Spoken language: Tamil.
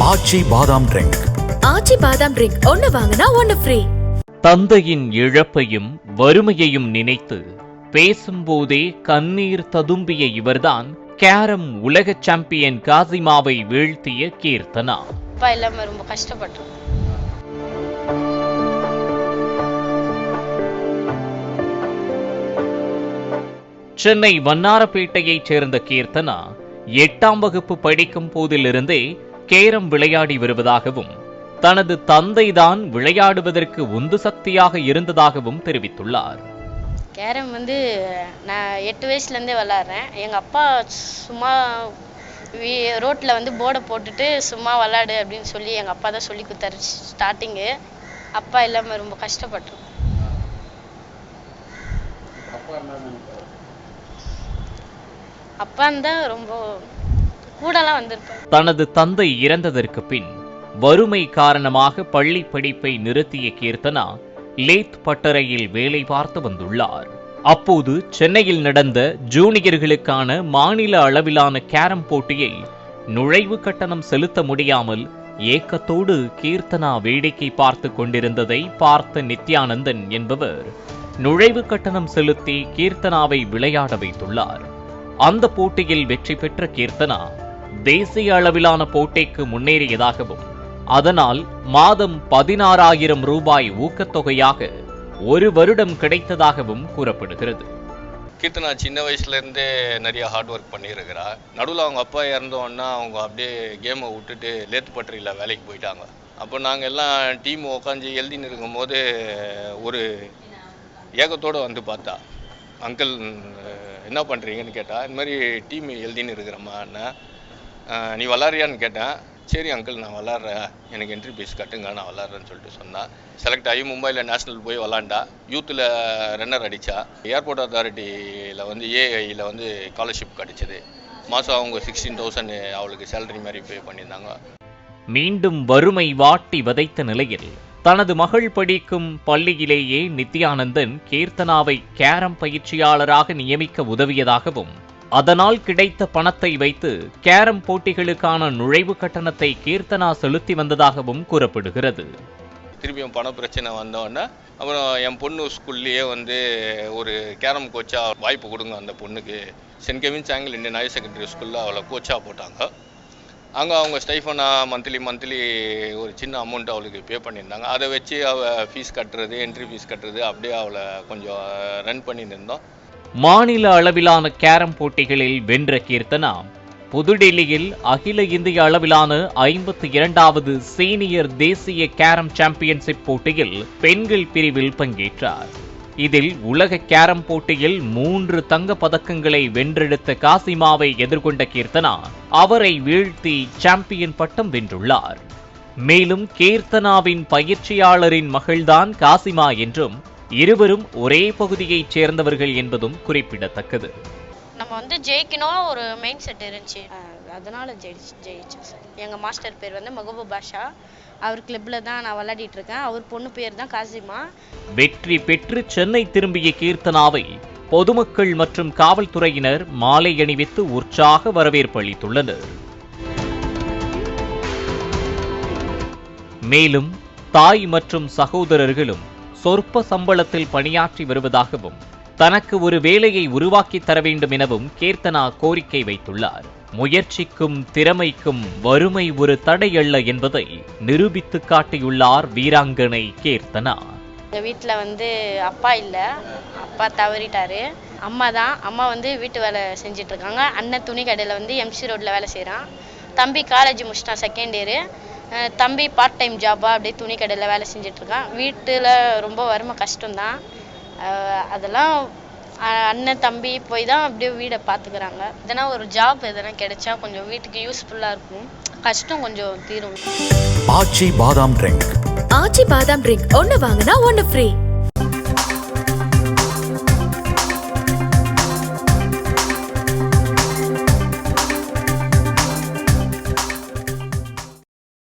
ஆச்சி பாதாம் ட்ரிங்க். ஆச்சி பாதாம் ட்ரிங்க் ஒன்னு வாங்கினா ஒன்னு ஃப்ரீ. தந்தையின் இழப்பையும் வறுமையையும் நினைத்து பேசும்போதே கண்ணீர் ததும்பிய இவர்தான் கேரம் உலக சாம்பியன் காசிமாவை வீழ்த்திய கீர்த்தனா. அப்பா இல்லாம ரொம்ப கஷ்டப்பட்டோம். சென்னை வண்ணாரப்பேட்டையைச் சேர்ந்த கீர்த்தனா 8ஆம் வகுப்பு படிக்கும் போதிலிருந்தே கேரம் விளையாடி வருவதாகவும் தனது தந்தைதான் விளையாடுவதற்கு உந்து சக்தியாக இருந்ததாகவும் தெரிவித்துள்ளார். கேரம் நான் 8 வயசுலேருந்தே விளாட்றேன். எங்கள் அப்பா சும்மா ரோட்டில் போர்டை போட்டுட்டு சும்மா விளாடு அப்படின்னு சொல்லி எங்கள் அப்பா தான் சொல்லி கொடுத்தாரு ஸ்டார்டிங்கு. அப்பா இல்லாமல் ரொம்ப கஷ்டப்பட்டோம். அப்பா இருந்தால் ரொம்ப கூடலாம் வந்திருப்பார். தனது தந்தை இறந்ததற்கு பின் வறுமை காரணமாக பள்ளி படிப்பை நிறுத்திய கீர்த்தனா லேத் பட்டறையில் வேலை பார்த்து வந்துள்ளார். அப்போது சென்னையில் நடந்த ஜூனியர்களுக்கான மாநில அளவிலான கேரம் போட்டியை நுழைவு கட்டணம் செலுத்த முடியாமல் ஏக்கத்தோடு கீர்த்தனா வேடிக்கை பார்த்து கொண்டிருந்ததை பார்த்த நித்யானந்தன் என்பவர் நுழைவு கட்டணம் செலுத்தி கீர்த்தனாவை விளையாட வைத்துள்ளார். அந்த போட்டியில் வெற்றி பெற்ற கீர்த்தனா தேசிய அளவிலான போட்டிக்கு முன்னேறியதாகவும் அதனால் மாதம் 16,000 ரூபாய் ஊக்கத்தொகையாக ஒரு வருடம் கிடைத்ததாகவும் கூறப்படுகிறது. கீர்த்தனா சின்ன வயசுலேருந்தே நிறைய ஹார்ட் ஒர்க் பண்ணியிருக்கிறா. நடுவில் அவங்க அப்பா இறந்தோன்னா அவங்க அப்படியே கேமை விட்டுட்டு லேத்து பட்டறையில் வேலைக்கு போயிட்டாங்க. அப்போ நாங்கள் எல்லாம் டீம் உட்காந்து எழுதின்னு இருக்கும்போது ஒரு ஏகத்தோடு பார்த்தா, அங்கிள் என்ன பண்ணுறீங்கன்னு கேட்டால், இந்த மாதிரி டீம் எழுதின்னு இருக்கிறம்மா அண்ணா, நீ விளாட்றியான்னு கேட்டேன். சரி அங்கிள் நான் விளாட்றேன், எனக்கு என்ட்ரி ஃபீஸ் கட்டுங்க, நான் விளாட்றேன்னு சொல்லிட்டு சொன்னான். செலக்ட் ஆகி மும்பையில் நேஷ்னல் போய் விளாண்டா. யூத்தில் ரன்னர் அடித்தா. ஏர்போர்ட் அத்தாரிட்டியில் ஏஐயில் ஸ்காலர்ஷிப் கிடச்சிது. மாதம் அவங்க 16,000 அவளுக்கு சேலரி மாதிரி பே பண்ணியிருந்தாங்க. மீண்டும் வறுமை வாட்டி வதைத்த நிலையில் தனது மகள் படிக்கும் பள்ளியிலேயே நித்யானந்தன் கீர்த்தனாவை கேரம் பயிற்சியாளராக நியமிக்க உதவியதாகவும் அதனால் கிடைத்த பணத்தை வைத்து கேரம் போட்டிகளுக்கான நுழைவு கட்டணத்தை கீர்த்தனா செலுத்தி வந்ததாகவும் கூறப்படுகிறது. திருப்பியும் பண பிரச்சனை வந்தோடனே அப்புறம் என் பொண்ணு ஸ்கூல்லையே ஒரு கேரம் கோச்சாக வாய்ப்பு கொடுங்க அந்த பொண்ணுக்கு. Saint Kevin's Anglo Indian higher secondary ஸ்கூலில் அவளை கோச்சாக போட்டாங்க. அங்கே அவங்க ஸ்டைஃபனாக மந்த்லி ஒரு சின்ன அமௌண்ட் அவளுக்கு பே பண்ணியிருந்தாங்க. அதை வச்சு அவள் ஃபீஸ் கட்டுறது, என்ட்ரி ஃபீஸ் கட்டுறது, அப்படியே அவளை கொஞ்சம் ரன் பண்ணிட்டு இருந்தோம். மாநில அளவிலான கேரம் போட்டிகளில் வென்ற கீர்த்தனா புதுடெல்லியில் அகில இந்திய அளவிலான 52வது சீனியர் தேசிய கேரம் சாம்பியன்ஷிப் போட்டியில் பெண்கள் பிரிவில் பங்கேற்றார். இதில் உலக கேரம் போட்டியில் 3 தங்க பதக்கங்களை வென்றெடுத்த காசிமாவை எதிர்கொண்ட கீர்த்தனா அவரை வீழ்த்தி சாம்பியன் பட்டம் வென்றுள்ளார். மேலும் கீர்த்தனாவின் பயிற்சியாளரின் மகள்தான் காசிமா என்றும் இருவரும் ஒரே பகுதியைச் சேர்ந்தவர்கள் என்பதும் குறிப்பிடத்தக்கது. நம்ம ஜெயிக்கணும் ஒரு மெயின் செட் இருந்துச்சு, அதனால ஜெயிச்சோம் சார். எங்கள் மாஸ்டர் பேர் மகபூப் பாஷா. அவர் கிளப்பில் தான் நான் விளையாடிட்டு இருக்கேன். அவர் பொண்ணு பேர் தான் காசிமா. வெற்றி பெற்று சென்னை திரும்பிய கீர்த்தனாவை பொதுமக்கள் மற்றும் காவல்துறையினர் மாலை அணிவித்து உற்சாக வரவேற்பு அளித்துள்ளனர். மேலும் தாய் மற்றும் சகோதரர்களும் சொற்ப சம்பளத்தில் பணியாற்றி வருவதாகவும் தனக்கு ஒரு வேலையை உருவாக்கி தர வேண்டும் எனவும் கீர்த்தனா கோரிக்கை வைத்துள்ளார். முயற்சிக்கும் திறமைக்கும் வறுமை ஒரு தடையல்ல என்பதை நிரூபித்து காட்டியுள்ளார் வீராங்கனை கீர்த்தனா. எங்கள் வீட்டில் அப்பா இல்லை, அப்பா தவறிட்டாரு. அம்மா தான். அம்மா வீட்டு வேலை செஞ்சுட்டு இருக்காங்க. அண்ணன் துணி கடையில் எம்சி ரோட்டில் வேலை செய்கிறான். தம்பி காலேஜ் முடிச்சிட்டான், 2nd இயரு. தம்பி பார்ட் டைம் ஜாபாக அப்படியே துணி கடையில் வேலை செஞ்சிட்ருக்கான். வீட்டில் ரொம்ப வறுமை கஷ்டம்தான். அதெல்லாம் அண்ணன் தம்பி போய் தான் அப்படியே வீடை பார்த்துக்கிறாங்க. எதனா ஒரு ஜாப் எதனா கிடைச்சா கொஞ்சம் வீட்டுக்கு யூஸ்ஃபுல்லாக இருக்கும், கஷ்டம் கொஞ்சம் தீரும். ஆச்சி பாதாம் ட்ரிங்க். ஆச்சி பாதாம் ட்ரிங்க் ஒன்னு வாங்கினா ஒன்னு ஃப்ரீ.